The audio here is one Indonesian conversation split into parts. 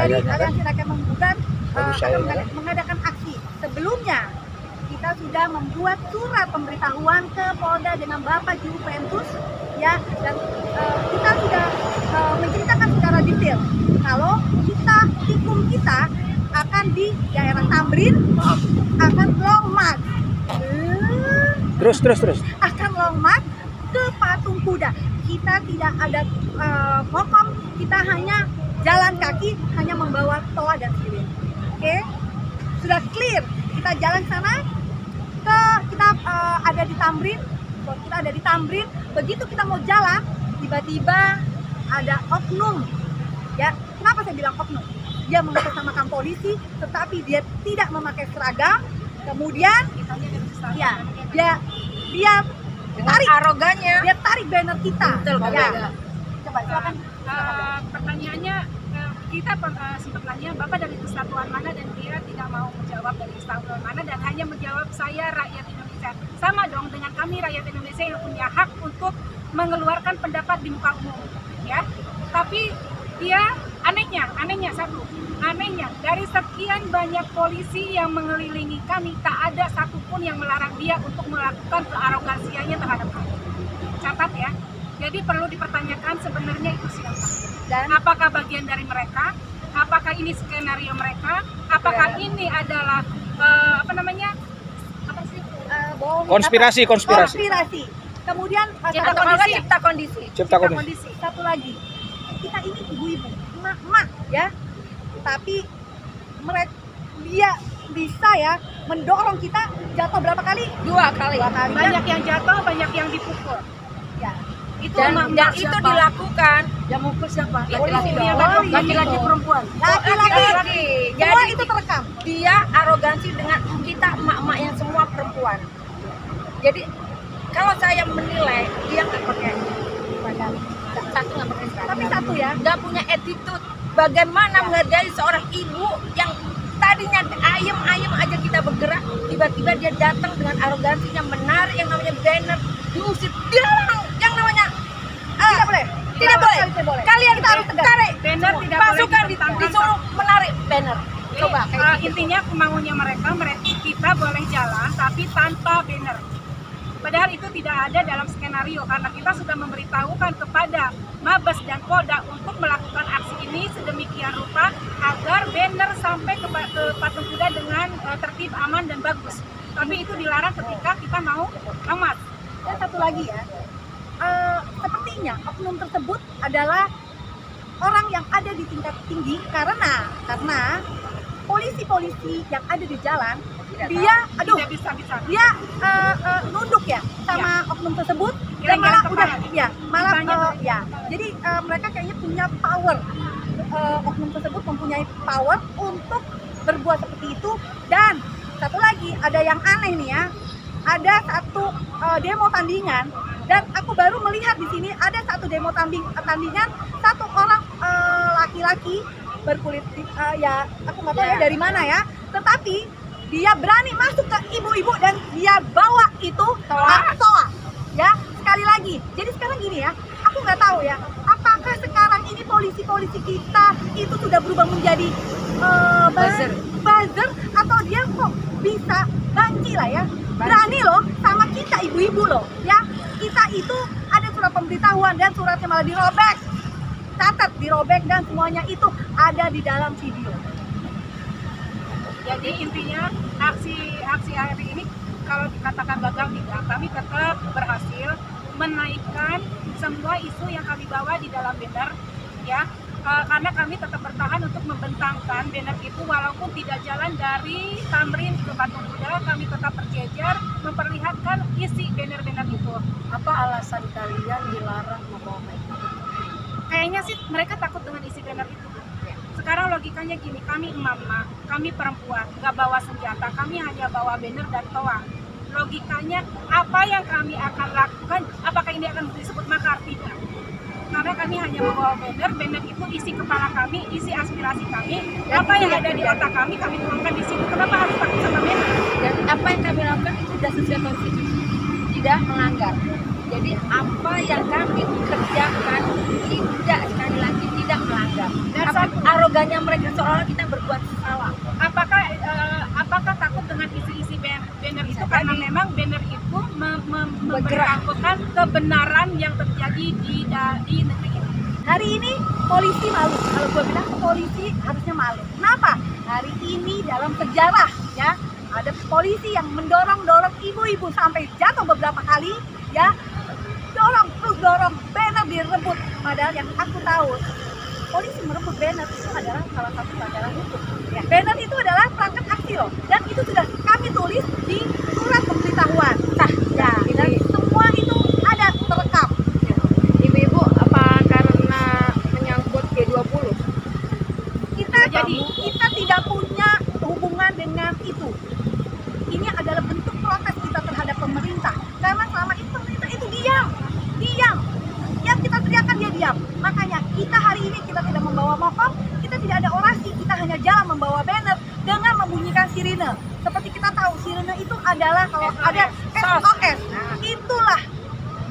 dari kan? Aliansi Rakyat Menggugat Bagus saya, akan mengadakan aksi. Sebelumnya kita sudah membuat surat pemberitahuan ke Polda dengan Bapak Juru Pentus ya, dan kita sudah menceritakan secara detail kalau tikung kita akan di daerah Tamrin, akan long march. Terus. Akan long march ke Patung Kuda. Kita tidak ada mokom, kita hanya jalan kaki, hanya membawa toa dan sirine. Oke, sudah clear. Kita jalan sana, kita ada di Tamrin. Kita ada di Tamrin. Begitu kita mau jalan, tiba-tiba ada oknum. Ya, kenapa saya bilang oknum? Dia mengatasnamakan polisi, tetapi dia tidak memakai seragam. Kemudian, ya, dia tarik arogannya. Dia tarik banner kita. Betul, ya. Coba silakan. Pertanyaannya, kita sempat nanya Bapak dari kesatuan mana, dan dia tidak mau menjawab dari kesatuan mana dan hanya menjawab saya rakyat Indonesia. Sama dong dengan kami rakyat Indonesia yang punya hak untuk mengeluarkan pendapat di muka umum, ya. Tapi dia anehnya dari sekian banyak polisi yang mengelilingi kami, tak ada satupun yang melarang dia untuk melakukan kearogansianya terhadap kami. Catat ya. Jadi perlu dipertanyakan sebenarnya itu siapa. Dan apakah bagian dari mereka? Apakah ini skenario mereka? Apakah ini adalah Konspirasi. Kemudian cipta kondisi. Satu lagi, kita ini ibu-ibu, emak-emak ya, tapi dia bisa ya mendorong kita jatuh berapa kali? Dua kali. Banyak yang jatuh, banyak yang dipukul. Ya. Dan itu dilakukan. Yang mukul siapa? Laki-laki perempuan. Laki-laki. Semua itu terekam. Dia arogansi dengan kita emak-emak yang semua perempuan. Jadi kalau saya menilai dia nggak pakai badan, nggak pakai seragam. Tapi satu ya, nggak punya attitude. Bagaimana menghargai seorang ibu yang tadinya ayem-ayem aja kita bergerak, tiba-tiba dia datang dengan arogansinya menarik yang namanya banner, diusir, dilarang yang namanya tidak boleh. Kalian kita harus tarik Banner tidak pasukan boleh disuruh menarik banner. Coba intinya kemauannya mereka kita boleh jalan tapi tanpa banner. Padahal itu tidak ada dalam skenario, karena kita sudah memberitahukan kepada Mabes dan Polda untuk melakukan aksi ini sedemikian rupa agar banner sampai ke Patung Kuda dengan tertib, aman, dan bagus. Tapi itu dilarang ketika kita mau amat. Dan satu lagi ya, sepertinya oknum tersebut adalah orang yang ada di tingkat tinggi, karena polisi-polisi yang ada di jalan dia nunduk ya sama oknum tersebut, dan malah jadi mereka kayaknya punya power, oknum tersebut mempunyai power untuk berbuat seperti itu. Dan satu lagi, ada yang aneh nih ya, ada satu demo tandingan, dan aku baru melihat di sini ada satu demo tandingan, satu orang laki-laki berkulit ya aku nggak tahu ya dari mana ya, tetapi dia berani masuk ke ibu-ibu dan dia bawa itu toa ya. Sekali lagi, jadi sekarang gini ya, aku nggak tahu ya apakah sekarang ini polisi-polisi kita itu sudah berubah menjadi buzzer atau dia kok bisa banci lah ya, berani loh sama kita ibu-ibu loh ya. Kita itu ada surat pemberitahuan dan suratnya malah dirobek, catat dirobek, dan semuanya itu ada di dalam video. Jadi intinya aksi hari ini kalau dikatakan gagal tidak, kami tetap berhasil menaikkan semua isu yang kami bawa di dalam banner ya, karena kami tetap bertahan untuk membentangkan banner itu walaupun tidak jalan dari Tamrin ke Patung Kuda, kami tetap berjejer memperlihatkan isi banner-banner itu. apa alasan kalian dilarang membawa mic? Kayaknya sih mereka takut dengan isi banner itu. Sekarang logikanya gini, kami emak-emak, kami perempuan, nggak bawa senjata, kami hanya bawa banner dan toa. Logikanya, apa yang kami akan lakukan, apakah ini akan disebut makar? Tidak. Karena kami hanya membawa banner itu isi kepala kami, isi aspirasi kami, apa yang ada di otak kami tuangkan di situ. Kenapa harus takut sama banner? Dan apa yang kami lakukan itu sudah sesuai konstitusi, tidak melanggar. Jadi apa yang kami kerjakan tidak, sekali lagi tidak melanggar. Arogannya mereka berbuat salah. Apakah takut dengan isi-isi banner itu karena memang banner itu memberitahukan kebenaran yang terjadi di negeri ini. Hari ini polisi malu. Kalau gue bilang polisi harusnya malu. Kenapa? Hari ini dalam sejarah ya ada polisi yang mendorong ibu-ibu sampai jatuh beberapa kali ya, dorong banner direbut. Padahal yang aku tahu polisi merebut banner itu adalah salah satu pelanggaran hukum. Ya, banner itu adalah perangkat aksi loh, dan itu sudah kami tulis di surat pemberitahuan. Ya, dan semua itu ada terekam. Ibu-ibu, apa karena menyangkut G20? Kita tidak punya hubungan dengan itu. Ini adalah bentuk protes kita terhadap pemerintah, karena selama ini pemerintah itu diam. Yang kita teriakan dia diam. Makanya kita hari ini kita tidak membawa mopom, kita tidak ada orasi, kita hanya jalan membawa banner dengan membunyikan sirine. Seperti kita tahu sirine itu adalah kalau ada SOS, itulah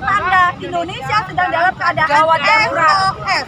tanda Indonesia sedang dalam keadaan SOS.